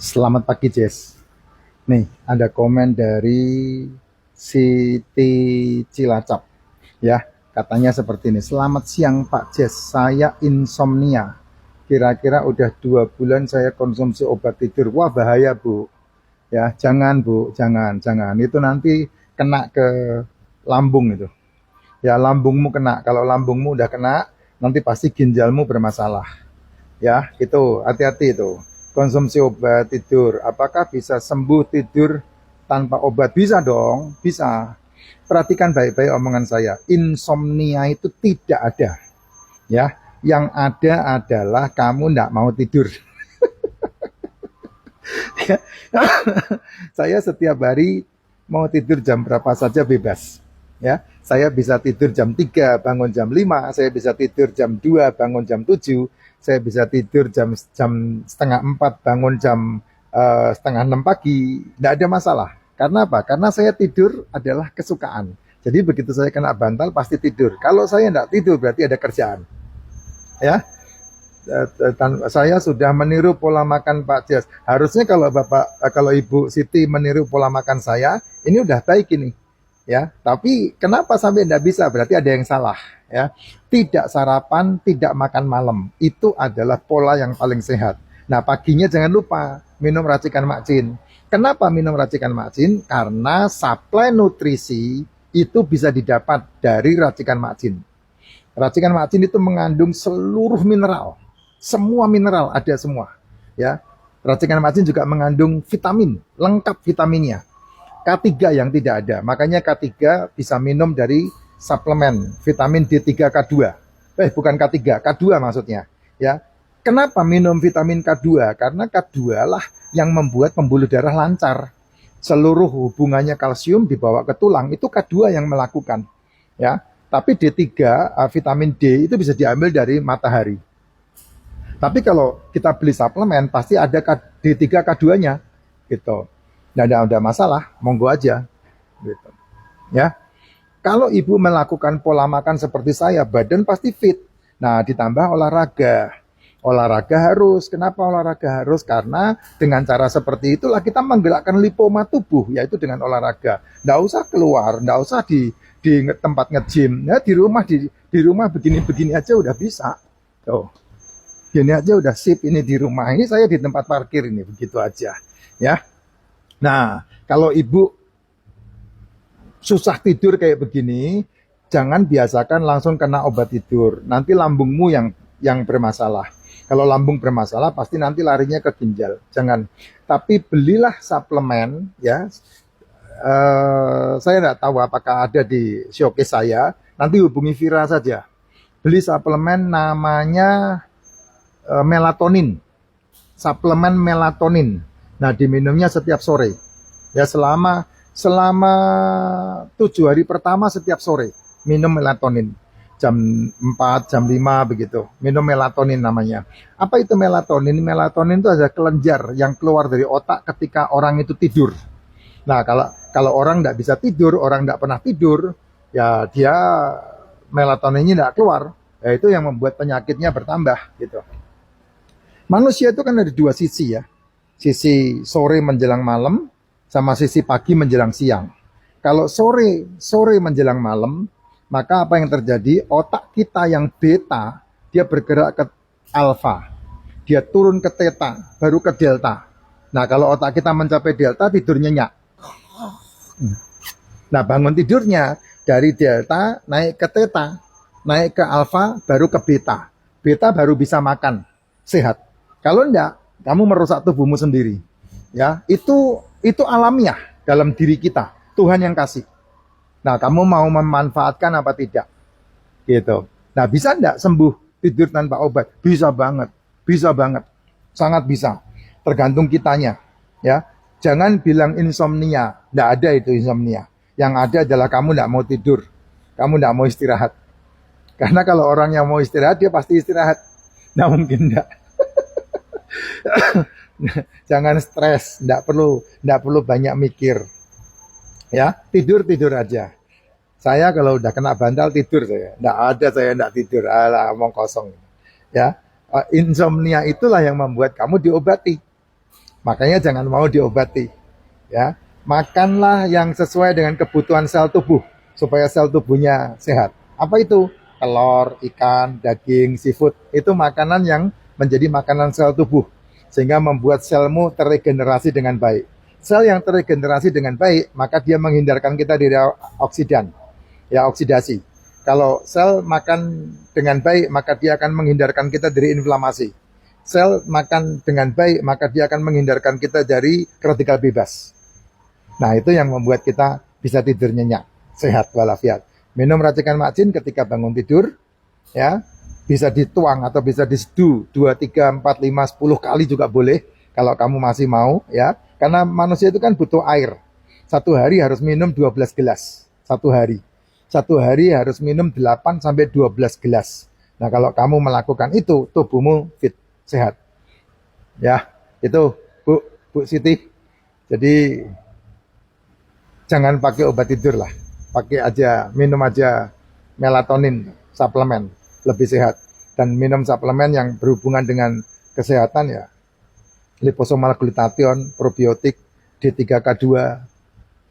Selamat pagi, Jess. Nih, ada komen dari Siti Cilacap. Ya, katanya seperti ini. Selamat siang, Pak Jess. Saya insomnia. Kira-kira udah 2 bulan saya konsumsi obat tidur. Wah, bahaya, Bu. Ya, jangan, Bu. Jangan. Itu nanti kena ke lambung itu. Ya, lambungmu kena. Kalau lambungmu udah kena, nanti pasti ginjalmu bermasalah. Ya, itu hati-hati itu. Konsumsi obat tidur. Apakah bisa sembuh tidur tanpa obat? Bisa dong, bisa. Perhatikan baik-baik omongan saya. Insomnia itu tidak ada. Ya, yang ada adalah kamu tidak mau tidur. Saya setiap hari mau tidur jam berapa saja bebas. Ya, saya bisa tidur jam 3 bangun jam 5, saya bisa tidur jam 2 bangun jam 7, saya bisa tidur jam jam setengah 4 bangun jam setengah 6 pagi. Tidak ada masalah. Karena apa? Karena saya tidur adalah kesukaan. Jadi begitu saya kena bantal pasti tidur. Kalau saya tidak tidur berarti ada kerjaan. Ya, saya sudah meniru pola makan Pak Jas. Harusnya kalau kalau Ibu Siti meniru pola makan saya, ini udah baik ini, ya. Tapi kenapa sampai tidak bisa? Berarti ada yang salah, ya. Tidak sarapan, tidak makan malam, itu adalah pola yang paling sehat. Nah, paginya jangan lupa minum racikan Makcin. Kenapa minum racikan Makcin? Karena suplai nutrisi itu bisa didapat dari racikan Makcin. Racikan Makcin itu mengandung seluruh mineral. Semua mineral ada semua. Ya. Racikan Makcin juga mengandung vitamin, lengkap vitaminnya. K3 yang tidak ada. Makanya K3 bisa minum dari suplemen vitamin D3 K2. Bukan K3, K2 maksudnya. Ya. Kenapa minum vitamin K2? Karena K2 lah yang membuat pembuluh darah lancar. Seluruh hubungannya kalsium dibawa ke tulang, itu K2 yang melakukan. Ya. Tapi D3, vitamin D itu bisa diambil dari matahari. Tapi kalau kita beli suplemen, pasti ada D3 K2-nya. Gitu. Nggak ada masalah, monggo aja. Gitu. Ya. Kalau ibu melakukan pola makan seperti saya, badan pasti fit. Nah, ditambah olahraga. Olahraga harus. Kenapa olahraga harus? Karena dengan cara seperti itulah kita menggerakkan lipoma tubuh, yaitu dengan olahraga. Nggak usah keluar, nggak usah di tempat nge-gym. Ya, di rumah begini-begini aja udah bisa. Tuh. Gini aja udah sip ini di rumah. Ini saya di tempat parkir ini, begitu aja. Ya. Nah, kalau ibu susah tidur kayak begini, jangan biasakan langsung kena obat tidur. Nanti lambungmu yang bermasalah. Kalau lambung bermasalah pasti nanti larinya ke ginjal. Jangan. Tapi belilah suplemen ya. Saya tidak tahu apakah ada di showcase saya. Nanti hubungi Vira saja. Beli suplemen namanya melatonin. Suplemen melatonin. Nah, diminumnya setiap sore. Ya, selama 7 hari pertama setiap sore minum melatonin. Jam 4, jam 5 begitu. Minum melatonin namanya. Apa itu melatonin? Melatonin itu ada kelenjar yang keluar dari otak ketika orang itu tidur. Nah, kalau orang tidak bisa tidur, orang tidak pernah tidur, ya dia melatoninnya tidak keluar. Ya, itu yang membuat penyakitnya bertambah gitu. Manusia itu kan ada dua sisi ya. Sisi sore menjelang malam sama sisi pagi menjelang siang. Kalau sore menjelang malam, maka apa yang terjadi? Otak kita yang beta, dia bergerak ke alfa. Dia turun ke theta, baru ke delta. Nah, kalau otak kita mencapai delta, tidur nyenyak. Nah, bangun tidurnya dari delta naik ke theta, naik ke alfa, baru ke beta. Beta baru bisa makan, sehat. Kalau enggak, kamu merusak tubuhmu sendiri. Ya, itu alamiah dalam diri kita. Tuhan yang kasih. Nah, kamu mau memanfaatkan apa tidak? Gitu. Nah, bisa enggak sembuh tidur tanpa obat? Bisa banget. Bisa banget. Sangat bisa. Tergantung kitanya. Ya. Jangan bilang insomnia. Enggak ada itu insomnia. Yang ada adalah kamu enggak mau tidur. Kamu enggak mau istirahat. Karena kalau orang yang mau istirahat, dia pasti istirahat. Nah, mungkin enggak. Jangan stres, enggak perlu banyak mikir. Ya, tidur aja. Saya kalau udah kena bantal tidur saya. Enggak ada saya enggak tidur. Alah, omong kosong. Ya. Insomnia itulah yang membuat kamu diobati. Makanya jangan mau diobati. Ya, makanlah yang sesuai dengan kebutuhan sel tubuh supaya sel tubuhnya sehat. Apa itu? Telur, ikan, daging, seafood. Itu makanan yang menjadi makanan sel tubuh sehingga membuat selmu terregenerasi dengan baik. Sel yang terregenerasi dengan baik, maka dia menghindarkan kita dari oksidan, ya oksidasi. Kalau sel makan dengan baik, maka dia akan menghindarkan kita dari inflamasi. Sel makan dengan baik, maka dia akan menghindarkan kita dari radikal bebas. Nah, itu yang membuat kita bisa tidur nyenyak, sehat walafiat. Minum racikan makcin ketika bangun tidur, ya, bisa dituang atau bisa diseduh 2, 3, 4, 5, 10 kali juga boleh kalau kamu masih mau, ya. Karena manusia itu kan butuh air. Satu hari harus minum 12 gelas. Satu hari. Satu hari harus minum 8 sampai 12 gelas. Nah, kalau kamu melakukan itu, tubuhmu fit, sehat. Ya, itu Bu Siti. Jadi jangan pakai obat tidur lah. Pakai aja, minum aja melatonin, suplemen, lebih sehat. Dan minum suplemen yang berhubungan dengan kesehatan ya, liposomal glutathione, probiotik, D3K2,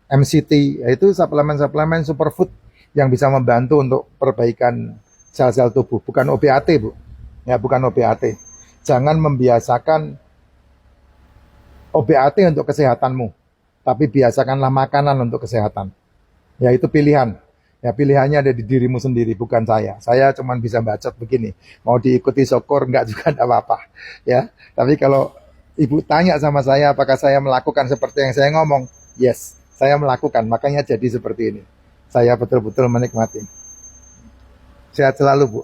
MCT, yaitu suplemen-suplemen superfood yang bisa membantu untuk perbaikan sel-sel tubuh. Bukan OBAT, Bu. Ya, bukan OBAT. Jangan membiasakan OBAT untuk kesehatanmu, tapi biasakanlah makanan untuk kesehatan. Ya, itu pilihan. Ya, pilihannya ada di dirimu sendiri, bukan saya. Saya cuma bisa bacot begini. Mau diikuti syukur, enggak juga enggak apa-apa. Ya, tapi kalau Ibu tanya sama saya apakah saya melakukan seperti yang saya ngomong, yes, saya melakukan, makanya jadi seperti ini. Saya betul-betul menikmati. Sehat selalu, Bu.